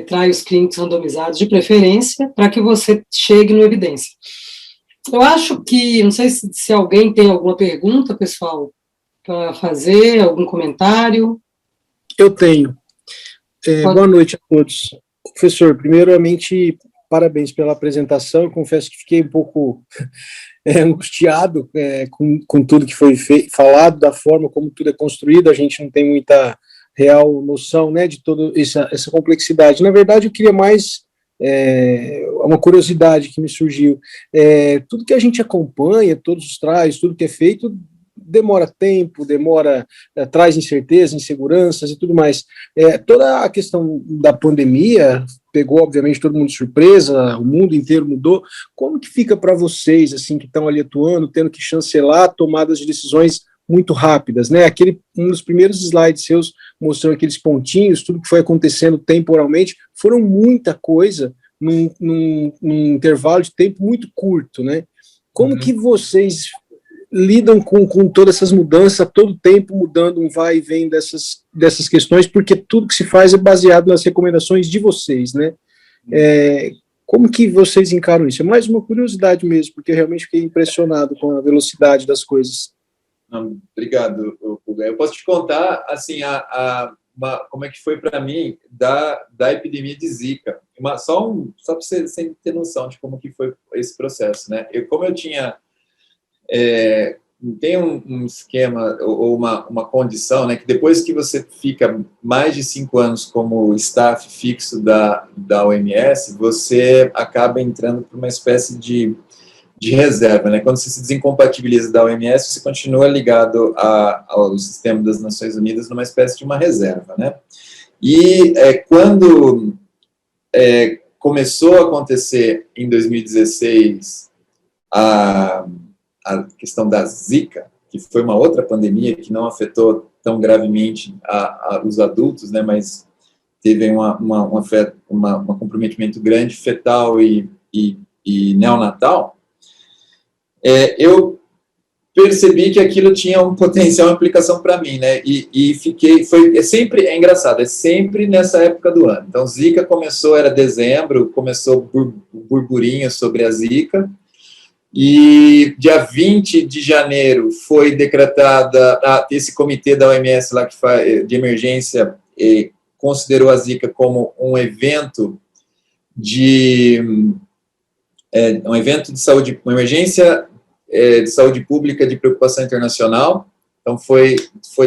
Trials clínicos randomizados de preferência, para que você chegue na evidência. Eu acho que, não sei se alguém tem alguma pergunta, pessoal, para fazer, algum comentário. Eu tenho. Boa noite a todos. Professor, primeiramente, parabéns pela apresentação. Eu confesso que fiquei um pouco angustiado com tudo que foi falado, da forma como tudo é construído. A gente não tem muita real noção, né, de toda essa complexidade. Na verdade, eu queria mais uma curiosidade que me surgiu. Tudo que a gente acompanha, todos os trials, tudo que é feito, demora tempo, traz incerteza, inseguranças e tudo mais. Toda a questão da pandemia pegou, obviamente, todo mundo de surpresa, o mundo inteiro mudou. Como que fica para vocês, assim, que estão ali atuando, tendo que chancelar tomadas de decisões muito rápidas, né? Um dos primeiros slides seus mostrando aqueles pontinhos, tudo que foi acontecendo temporalmente, foram muita coisa num intervalo de tempo muito curto, né? Como que vocês lidam com todas essas mudanças, todo tempo mudando, um vai e vem dessas questões, porque tudo que se faz é baseado nas recomendações de vocês, né? Como que vocês encaram isso? É mais uma curiosidade mesmo, porque eu realmente fiquei impressionado com a velocidade das coisas. Obrigado, Hugo. Eu posso te contar, assim, como é que foi para mim da epidemia de Zika. Só para você ter noção de como que foi esse processo, né? Como eu tinha... tem um esquema ou uma condição, né, que depois que você fica mais de 5 anos como staff fixo da OMS, você acaba entrando por uma espécie de reserva, né? Quando você se desincompatibiliza da OMS, você continua ligado ao sistema das Nações Unidas numa espécie de uma reserva, né? E quando começou a acontecer em 2016 a questão da Zika, que foi uma outra pandemia que não afetou tão gravemente os adultos, né, mas teve um comprometimento grande fetal e neonatal, eu percebi que aquilo tinha um potencial implicação para mim, né, e é engraçado, é sempre nessa época do ano. Então, Zika era dezembro, começou burburinho sobre a Zika, e dia 20 de janeiro foi decretada, esse comitê da OMS lá de emergência considerou a Zika como um evento de saúde, uma emergência de saúde pública de preocupação internacional. Então foi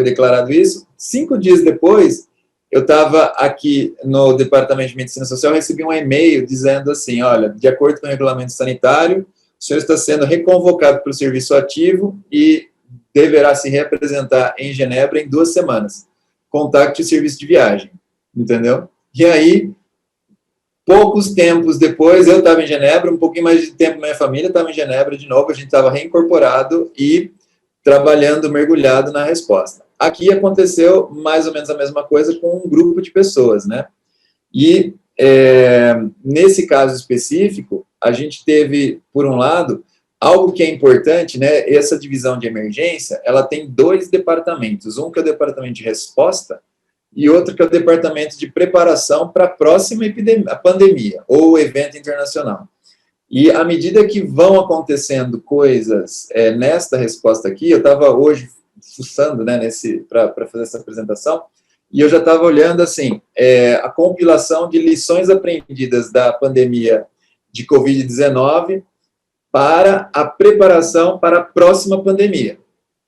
declarado isso. 5 dias depois, eu estava aqui no Departamento de Medicina Social, recebi um e-mail dizendo assim, olha, de acordo com o regulamento sanitário, o senhor está sendo reconvocado para o serviço ativo e deverá se reapresentar em Genebra em 2 semanas. Contacte o serviço de viagem, entendeu? E aí, poucos tempos depois, eu estava em Genebra, um pouquinho mais de tempo minha família estava em Genebra de novo, a gente estava reincorporado e trabalhando, mergulhado na resposta. Aqui aconteceu mais ou menos a mesma coisa com um grupo de pessoas, né? E nesse caso específico, a gente teve, por um lado, algo que é importante, né? Essa divisão de emergência, ela tem 2 departamentos, um que é o departamento de resposta e outro que é o departamento de preparação para a próxima pandemia ou evento internacional. E à medida que vão acontecendo coisas nesta resposta aqui, eu estava hoje fuçando, né, para fazer essa apresentação, e eu já estava olhando assim, a compilação de lições aprendidas da pandemia de Covid-19 para a preparação para a próxima pandemia,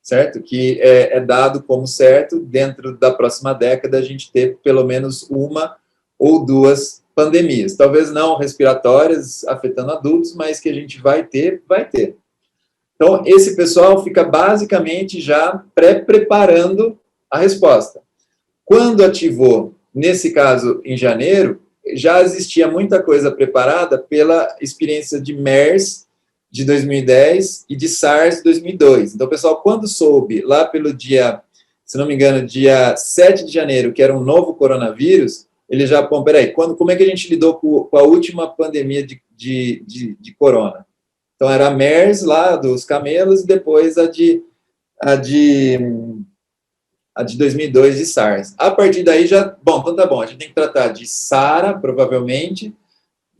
certo? Que é dado como certo, dentro da próxima década, a gente ter pelo menos 1 ou 2 pandemias. Talvez não respiratórias, afetando adultos, mas que a gente vai ter. Então, esse pessoal fica basicamente já pré-preparando a resposta. Quando ativou, nesse caso, em janeiro, já existia muita coisa preparada pela experiência de MERS, de 2010, e de SARS, de 2002. Então, o pessoal, quando soube, lá pelo dia, se não me engano, dia 7 de janeiro, que era um novo coronavírus, ele já, peraí, como é que a gente lidou com a última pandemia de corona? Então, era a MERS, lá, dos camelos, e depois a de 2002 de SARS. A partir daí então tá bom, a gente tem que tratar de SARA, provavelmente,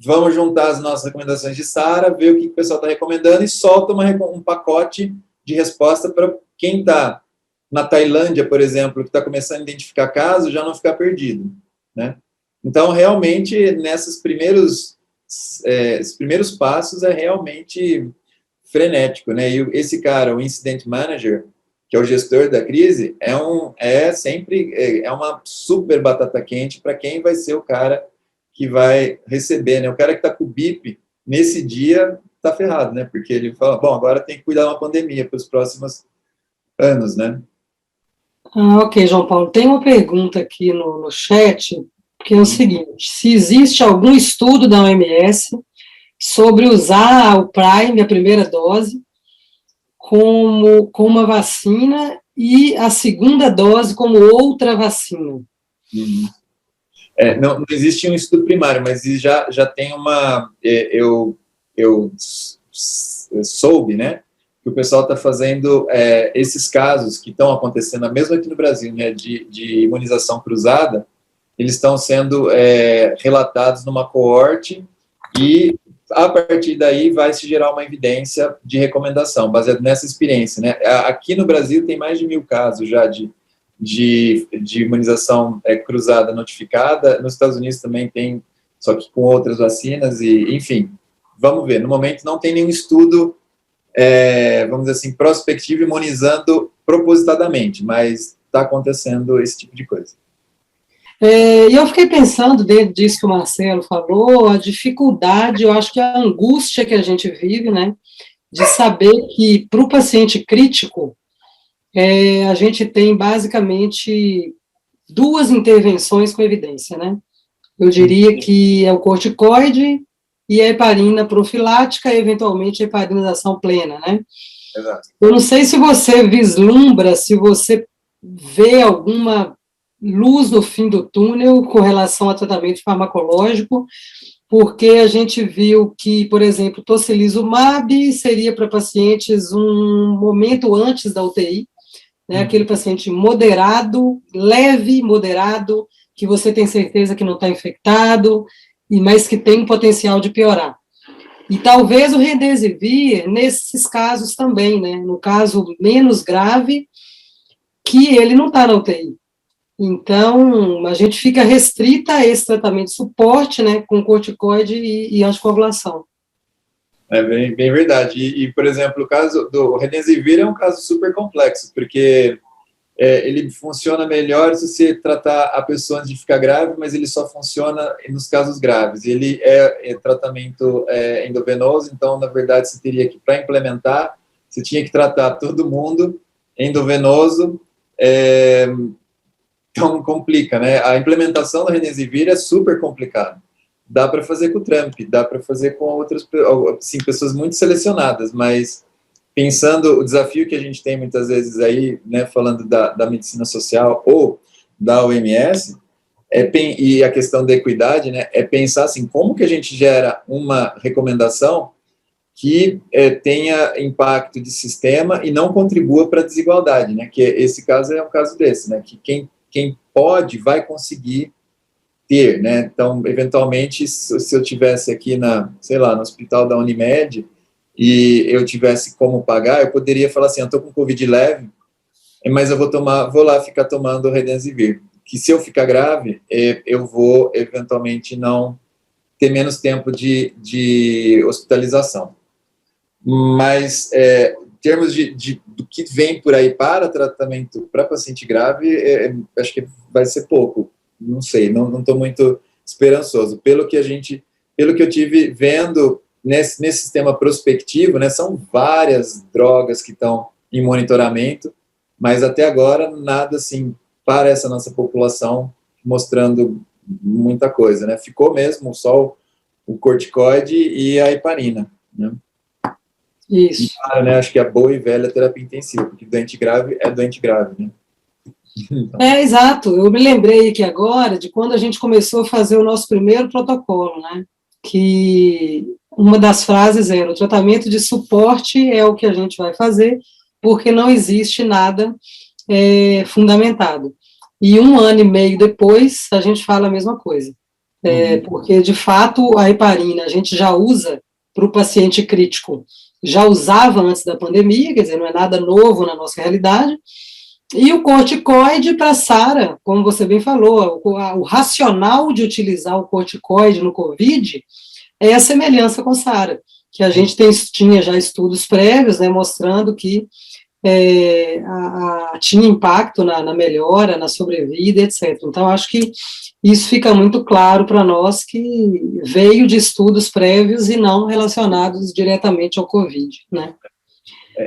vamos juntar as nossas recomendações de SARA, ver o que o pessoal está recomendando e solta um pacote de resposta para quem está na Tailândia, por exemplo, que está começando a identificar casos, já não ficar perdido, né? Então, realmente, nesses primeiros passos é realmente frenético, né? E esse cara, o Incident Manager, que é o gestor da crise, sempre uma super batata quente para quem vai ser o cara que vai receber, né? O cara que está com o BIP, nesse dia, está ferrado, né? Porque ele fala, bom, agora tem que cuidar de uma pandemia para os próximos anos, né? Ok, João Paulo, tem uma pergunta aqui no chat, que é o seguinte, se existe algum estudo da OMS sobre usar o Prime, a primeira dose, como uma vacina e a segunda dose como outra vacina. Não existe um estudo primário, mas já tem eu soube, né, que o pessoal está fazendo esses casos que estão acontecendo, mesmo aqui no Brasil, né, de imunização cruzada, eles estão sendo relatados numa coorte e a partir daí vai se gerar uma evidência de recomendação, baseada nessa experiência, né? Aqui no Brasil tem mais de 1.000 casos já de imunização cruzada notificada, nos Estados Unidos também tem, só que com outras vacinas, e enfim, vamos ver. No momento não tem nenhum estudo, vamos dizer assim, prospectivo imunizando propositadamente, mas está acontecendo esse tipo de coisa. E eu fiquei pensando, dentro disso que o Marcelo falou, a dificuldade, eu acho que a angústia que a gente vive, né, de saber que para o paciente crítico, a gente tem basicamente 2 intervenções com evidência, né? Eu diria que é o corticoide e a heparina profilática, e eventualmente a heparinização plena, né? Exato. Eu não sei se você vislumbra, se você vê alguma luz no fim do túnel com relação ao tratamento farmacológico, porque a gente viu que, por exemplo, tocilizumab seria para pacientes um momento antes da UTI, né, aquele paciente moderado, leve, moderado, que você tem certeza que não está infectado, mas que tem um potencial de piorar. E talvez o remdesivir, nesses casos também, né, no caso menos grave, que ele não está na UTI. Então, a gente fica restrita a esse tratamento de suporte, né, com corticoide e anticoagulação. É bem verdade. E, por exemplo, o caso do remdesivir é um caso super complexo, porque ele funciona melhor se você tratar a pessoa antes de ficar grave, mas ele só funciona nos casos graves. Ele é tratamento endovenoso, então, na verdade, você teria que, para implementar, você tinha que tratar todo mundo endovenoso, então complica, né? A implementação do remdesivir é super complicada. Dá para fazer com o Trump, dá para fazer com outras, assim, pessoas muito selecionadas, mas pensando o desafio que a gente tem muitas vezes aí, né, falando da medicina social ou da OMS, e a questão da equidade, né, é pensar assim, como que a gente gera uma recomendação que tenha impacto de sistema e não contribua para a desigualdade, né, que esse caso é um caso desse, né, que quem pode vai conseguir ter, né, então, eventualmente, se eu tivesse aqui sei lá, no hospital da Unimed, e eu tivesse como pagar, eu poderia falar assim, eu estou com Covid leve, mas eu vou lá ficar tomando remdesivir, que se eu ficar grave, eu vou eventualmente não ter menos tempo de hospitalização. Mas, em termos do que vem por aí para tratamento para paciente grave, acho que vai ser pouco, não sei, não estou muito esperançoso. Pelo que eu tive vendo nesse sistema prospectivo, né, são várias drogas que estão em monitoramento, mas até agora nada assim para essa nossa população mostrando muita coisa, né? Ficou mesmo só o corticoide e a heparina, né? Isso. E, né, acho que a boa e velha terapia intensiva, porque doente grave é doente grave, né? Exato. Eu me lembrei aqui agora de quando a gente começou a fazer o nosso primeiro protocolo, né? Que uma das frases era: o tratamento de suporte é o que a gente vai fazer, porque não existe nada fundamentado. E 1 ano e meio depois, a gente fala a mesma coisa. Porque, de fato, a heparina a gente já usa para o paciente crítico, já usava antes da pandemia, quer dizer, não é nada novo na nossa realidade. E o corticoide para SARA, como você bem falou, o racional de utilizar o corticoide no COVID é a semelhança com SARA, que a gente tinha já estudos prévios, né, mostrando que tinha impacto na melhora, na sobrevida, etc. Então, acho que isso fica muito claro para nós, que veio de estudos prévios e não relacionados diretamente ao COVID, né?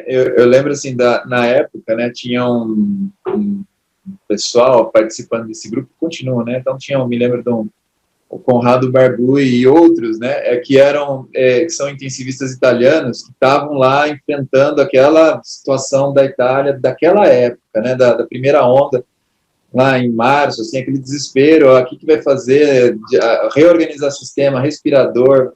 Eu lembro, assim, na época, né, tinha um pessoal participando desse grupo, continua, né, então me lembro o Conrado Barbui e outros, né, que são intensivistas italianos, que estavam lá enfrentando aquela situação da Itália, daquela época, né, da primeira onda, lá em março, assim, aquele desespero, o que vai fazer, reorganizar sistema, respirador,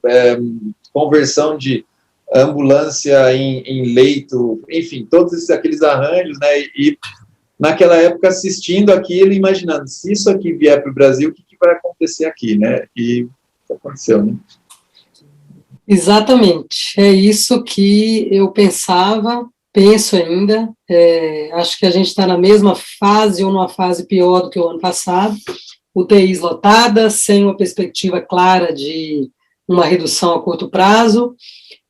conversão de ambulância em leito, enfim, todos aqueles arranjos, né, e naquela época assistindo aquilo, imaginando, se isso aqui vier para o Brasil, o que vai acontecer aqui, né, e aconteceu, né. Exatamente, é isso que eu pensava, penso ainda, acho que a gente está na mesma fase ou numa fase pior do que o ano passado, UTIs lotadas, sem uma perspectiva clara de uma redução a curto prazo,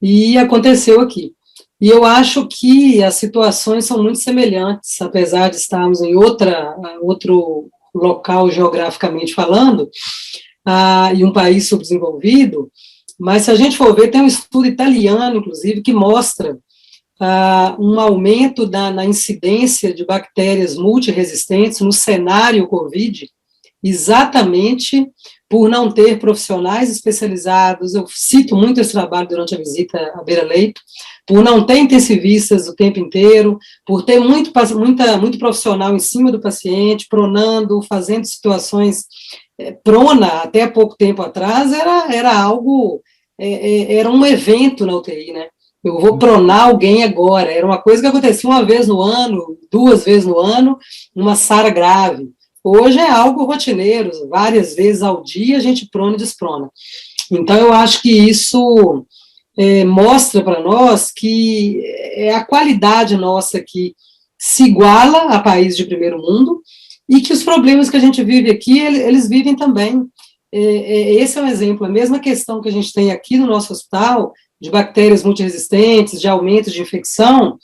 e aconteceu aqui. E eu acho que as situações são muito semelhantes, apesar de estarmos em outro local geograficamente falando, e um país subdesenvolvido, mas se a gente for ver, tem um estudo italiano, inclusive, que mostra um aumento na incidência de bactérias multiresistentes no cenário COVID, exatamente por não ter profissionais especializados. Eu cito muito esse trabalho durante a visita à Beira Leito, por não ter intensivistas o tempo inteiro, por ter muito profissional em cima do paciente, pronando, fazendo situações. Prona, até pouco tempo atrás, era algo, era um evento na UTI, né? Eu vou pronar alguém agora. Era uma coisa que acontecia uma vez no ano, 2 vezes no ano, uma SARA grave. Hoje é algo rotineiro, várias vezes ao dia a gente prona e desprona. Então, eu acho que isso mostra para nós que é a qualidade nossa que se iguala a países de primeiro mundo e que os problemas que a gente vive aqui, eles vivem também. Esse é um exemplo, a mesma questão que a gente tem aqui no nosso hospital, de bactérias multiresistentes, de aumento de infecção,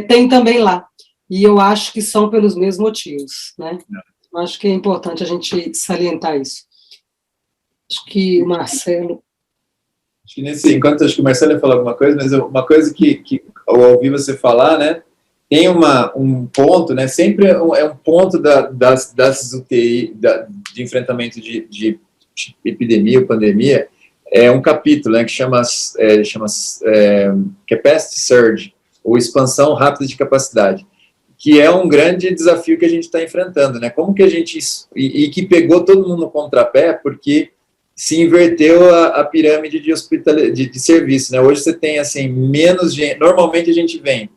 tem também lá. E eu acho que são pelos mesmos motivos, né? Eu acho que é importante a gente salientar isso. Acho que o Marcelo... Acho que enquanto acho que o Marcelo ia falar alguma coisa, mas uma coisa que ao ouvir você falar, né, tem um ponto, né, sempre é um ponto das UTI, de enfrentamento de epidemia ou pandemia, é um capítulo, né, que chama Capacity Surge, ou expansão rápida de capacidade, que é um grande desafio que a gente está enfrentando, né, como que a gente, e que pegou todo mundo no contrapé, porque se inverteu a pirâmide de serviço, né, hoje você tem, assim, menos gente, normalmente a gente vem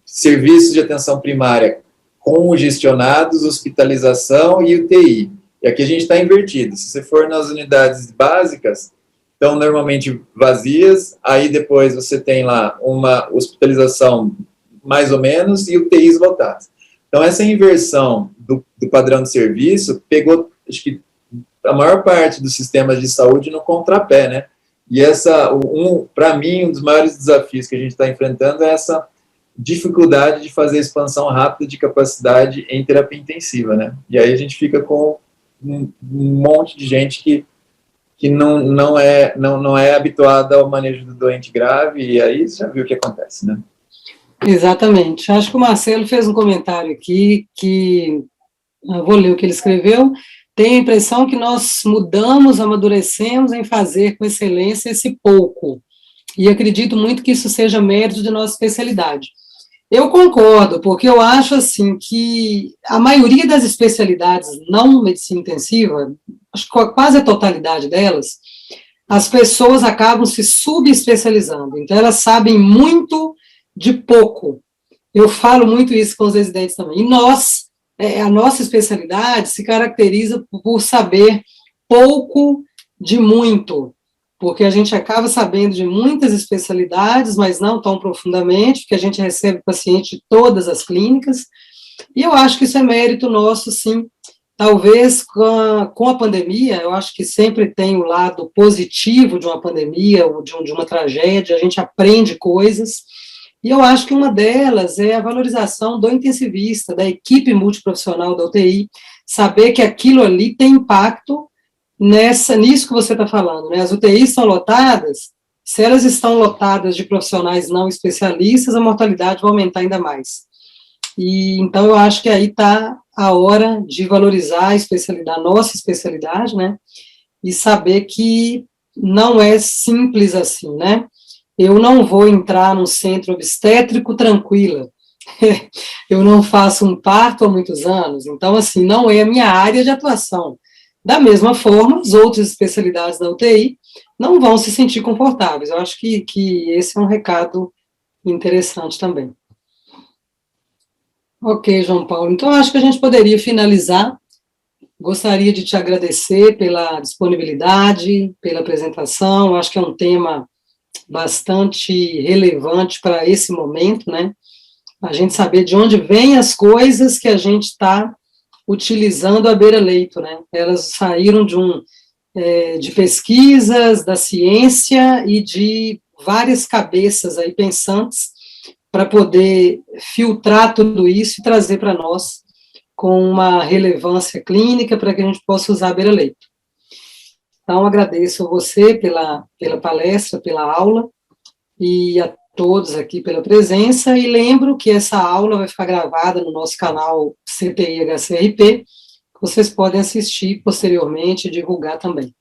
serviços de atenção primária congestionados, hospitalização e UTI, e aqui a gente está invertido, se você for nas unidades básicas, estão normalmente vazias, aí depois você tem lá uma hospitalização mais ou menos e UTIs lotadas. Então, essa inversão do padrão de serviço pegou, acho que, a maior parte dos sistemas de saúde no contrapé, né? E para mim, um dos maiores desafios que a gente está enfrentando é essa dificuldade de fazer expansão rápida de capacidade em terapia intensiva, né? E aí a gente fica com um monte de gente que não é habituada ao manejo do doente grave, e aí você já viu o que acontece, né? Exatamente. Acho que o Marcelo fez um comentário aqui, que eu vou ler o que ele escreveu. Tenho a impressão que nós mudamos, amadurecemos em fazer com excelência esse pouco, e acredito muito que isso seja mérito de nossa especialidade. Eu concordo, porque eu acho assim que a maioria das especialidades não medicina intensiva, acho que quase a totalidade delas, as pessoas acabam se subespecializando, então elas sabem muito de pouco. Eu falo muito isso com os residentes também. E a nossa especialidade se caracteriza por saber pouco de muito, porque a gente acaba sabendo de muitas especialidades, mas não tão profundamente, porque a gente recebe paciente de todas as clínicas, e eu acho que isso é mérito nosso, sim. Talvez com a pandemia, eu acho que sempre tem o lado positivo de uma pandemia, ou de uma tragédia, a gente aprende coisas, e eu acho que uma delas é a valorização do intensivista, da equipe multiprofissional da UTI, saber que aquilo ali tem impacto nisso que você está falando, né? As UTIs estão lotadas, se elas estão lotadas de profissionais não especialistas, a mortalidade vai aumentar ainda mais. E então eu acho que aí está a hora de valorizar a especialidade, a nossa especialidade, né? E saber que não é simples assim, né? Eu não vou entrar num centro obstétrico tranquila. Eu não faço um parto há muitos anos, então, assim, não é a minha área de atuação. Da mesma forma, as outras especialidades da UTI não vão se sentir confortáveis. Eu acho que esse é um recado interessante também. Ok, João Paulo. Então, acho que a gente poderia finalizar Gostaria de te agradecer pela disponibilidade, pela apresentação. Acho que é um tema bastante relevante para esse momento, né? A gente saber de onde vêm as coisas que a gente está utilizando à beira-leito, né? Elas saíram de pesquisas, da ciência e de várias cabeças aí pensantes para poder filtrar tudo isso e trazer para nós com uma relevância clínica para que a gente possa usar a beira-leito. Então, agradeço a você pela palestra, pela aula, e a todos aqui pela presença, e lembro que essa aula vai ficar gravada no nosso canal CTI HCRP, que vocês podem assistir posteriormente e divulgar também.